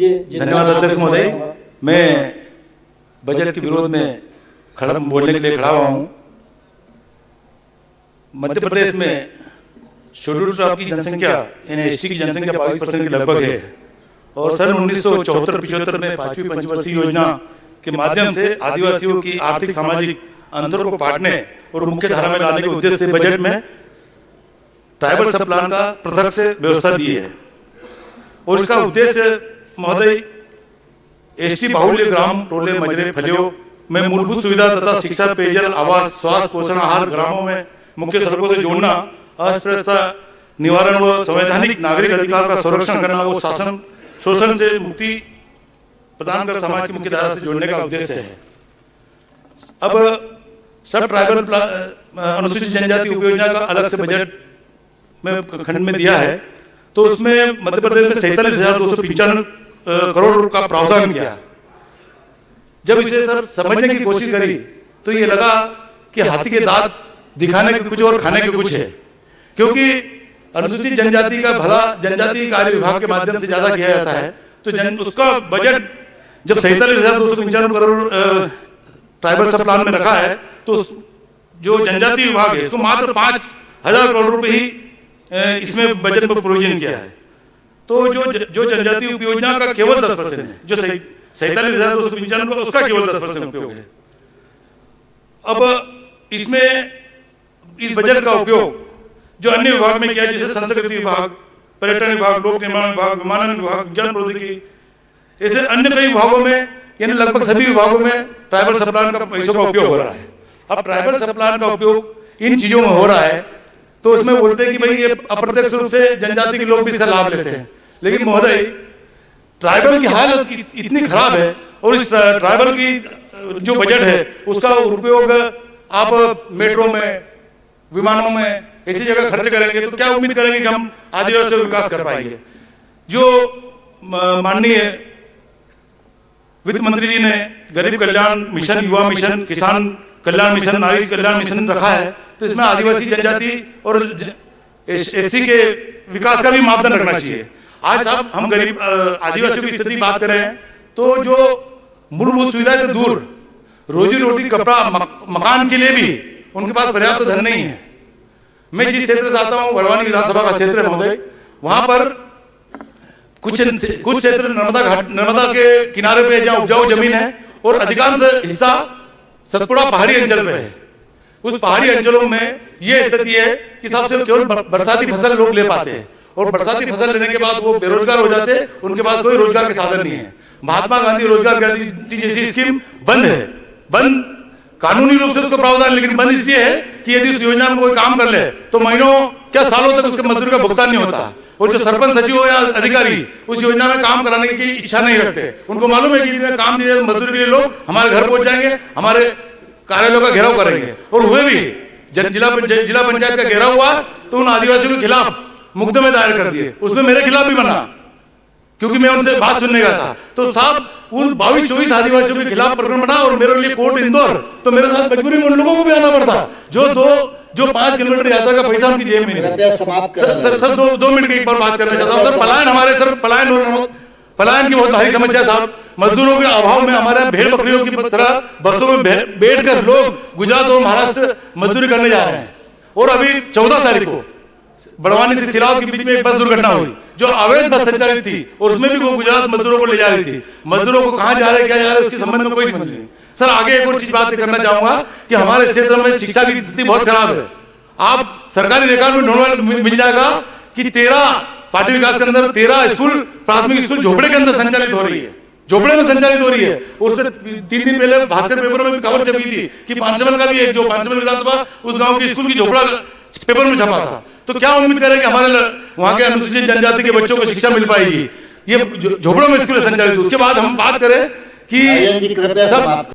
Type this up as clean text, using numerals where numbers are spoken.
लीजिए। धन्यवाद अध्यक्ष महोदय। मैं बजट के विरोध में बोलने के लिए खड़ा हुआ हूँ। मध्य प्रदेश में शेड्यूल ट्राइब की जनसंख्या यानी एसटी की जनसंख्या 22% के लगभग है और सन 1974-75 में 5वीं पंचवर्षीय योजना के माध्यम से आदिवासियों की आर्थिक सामाजिक अंतर को पाटने और मुख्य धारा में लाने के उद्देश्य से बजट में ट्राइबल सब प्लान का पृथक से व्यवस्था दी है और इसका उद्देश्य महोदय एसटी बाहुल्य ग्राम टोले मजरे फलियों में मूलभूत सुविधा तथा शिक्षा, पेयजल, आवास, स्वास्थ्य, पोषण, आहार, ग्रामों में मुख्य सड़कों से जोड़ना, अस्पृश्यता निवारण व संवैधानिक नागरिक अधिकार का संरक्षण करना और शासन शोषण से मुक्ति प्रदान कर समाज की मुख्य धारा से जोड़ने का उद्देश्य है। अब सब ट्राइबल अनुसूचित जनजाति उपयोजना का अलग से बजट में खंड में दिया है तो उसमें मध्य प्रदेश में 47,295 करोड़ का प्रावधान किया। जब इसे सर समझने की कोशिश करी तो ये लगा कि हाथी के दांत दिखाने के कुछ और खाने के कुछ है, क्योंकि अनुसूचित जनजाति का भला जनजाति कार्य विभाग के माध्यम से ज्यादा किया जाता है तो उसका बजट जब 47,295 करोड़ ट्राइबल सब प्लान में रखा है तो जो जनजाति विभाग है इसको मात्र 5,000 करोड़ रुपए ही इसमें बजट में प्रोविजन किया है। तो जो जनजाति उपयोजना का केवल 10% है, जो 47,295 उसका केवल 10% उपयोग है। अब इसमें इस बजट का उपयोग जो अन्य विभाग में किया है, जैसे संस्कृति विभाग, पर्यटन विभाग, लोक निर्माण विभाग, विमानन विभाग, विज्ञान प्रौद्योगिकी, ऐसे अन्य कई विभागों में यानी लगभग सभी विभागों में ट्राइबल सब प्लान का पैसों का उपयोग हो रहा है। अब ट्राइबल सब प्लान का उपयोग इन चीजों में हो रहा है तो इसमें बोलते हैं कि भाई ये अप्रत्यक्ष रूप से जनजाति के लोग भी इसका लाभ लेते हैं, लेकिन महोदय ट्राइबल की हालत इतनी खराब है और इस ट्राइबल की जो बजट है उसका उपयोग आप मेट्रो में, विमानों में ऐसी जगह खर्च करेंगे तो क्या उम्मीद करेंगे कि हम आदिवासियों का विकास कर पाएंगे। जो माननीय वित्त मंत्री जी ने गरीब कल्याण मिशन, युवा मिशन, किसान कल्याण मिशन, नारी कल्याण मिशन रखा है तो इसमें आदिवासी जनजाति और एससी के विकास का भी मापदंड रखना चाहिए। आज साहब हम गरीब आदिवासियों की स्थिति बात कर रहे हैं तो जो मूलभूत सुविधा से दूर रोजी रोटी, कपड़ा, मकान के लिए भी उनके पास पर्याप्त धन नहीं है। मैं जिस क्षेत्र से आता हूँ बड़वानी विधानसभा का क्षेत्र है महोदय, वहां पर कुछ क्षेत्र नर्मदा के किनारे पे जहाँ उपजाऊ जमीन है और अधिकांश हिस्सा सतपुड़ा पहाड़ी अंचल पे है। उस पहाड़ी अंचलों में ये स्थिति है कि सबसे केवल बरसाती फसल लोग ले पाते हैं और बरसाती फसल लेने के बाद वो बेरोजगार हो जाते हैं, उनके पास कोई रोजगार के साधन नहीं है। महात्मा गांधी रोजगार गारंटी जैसी स्कीम बंद है, बंद कानूनी रूप से उसका प्रावधान, लेकिन बंद इसलिए है कि यदि उस योजना में कोई काम कर ले तो महीनों क्या सालों तक उसके मजदूरी का भुगतान नहीं होता और जो सरपंच सचिव या अधिकारी उस योजना में काम कराने की इच्छा नहीं रखते, उनको मालूम है कि इतने काम दिए मजदूरी के लिए लोग हमारे घर पहुंच जाएंगे, हमारे कार्यालयों का घेराव करेंगे और हुए भी जिला पंचायत का घेराव हुआ तो उन आदिवासियों के खिलाफ मुकदमे दायर कर दिए, उसमें मेरे खिलाफ भी बना क्योंकि मैं उनसे बात सुनने गया था। तो साहब उन 22-24 आदिवासियों के खिलाफ प्रकरण बना और मेरे लिए कोर्ट इंदौर, तो मेरे साथ मजबूरी में उन लोगों को भी आना पड़ता जो 5 किलोमीटर यात्रा का पैसा उनकी जेब में नहीं। सर 2 मिनट की एक बार बात करना चाहता हूँ। सर पलायन हमारे सर पलायन की बहुत भारी समस्या साहब। मजदूरों के अभाव में हमारे भेड़ बकरियों की तरह बसों में बैठकर लोग गुजरात और महाराष्ट्र मजदूरी करने जा रहे हैं और अभी 14 तारीख को बड़वानी से सिलाव के बीच में एक बस दुर्घटना हुई जो अवैध बस संचालित थी और उसमें भी वो गुजरात मजदूरों को ले जा रही थी। मजदूरों को कहाँ जा रहे क्या जा रहे उसके संबंध में कोई समझ नहीं। सर आगे एक और चीज बात करना चाहूंगा कि हमारे क्षेत्र में शिक्षा की स्थिति बहुत खराब है। आप सरकारी रिकॉर्ड में ढूंढने मिल जाएगा कि 13 पार्टी विकास के अंदर 13 स्कूल, प्राथमिक स्कूल झोपड़े के अंदर संचालित हो रही है, झोपड़े में संचालित हो रही है। उससे 3 दिन पहले भास्कर पेपर में भी खबर छपी थी कि पांचमल का भी एक जो पांचमल विधानसभा उस गांव के स्कूल की झोपड़ा पेपर में छपा था। तो क्या उम्मीद करें कि हमारे वहां के अनुसूचित जनजाति के बच्चों को शिक्षा मिल पाएगी? ये झोपड़ों में स्कूल संचालित। उसके बाद हम बात करें कि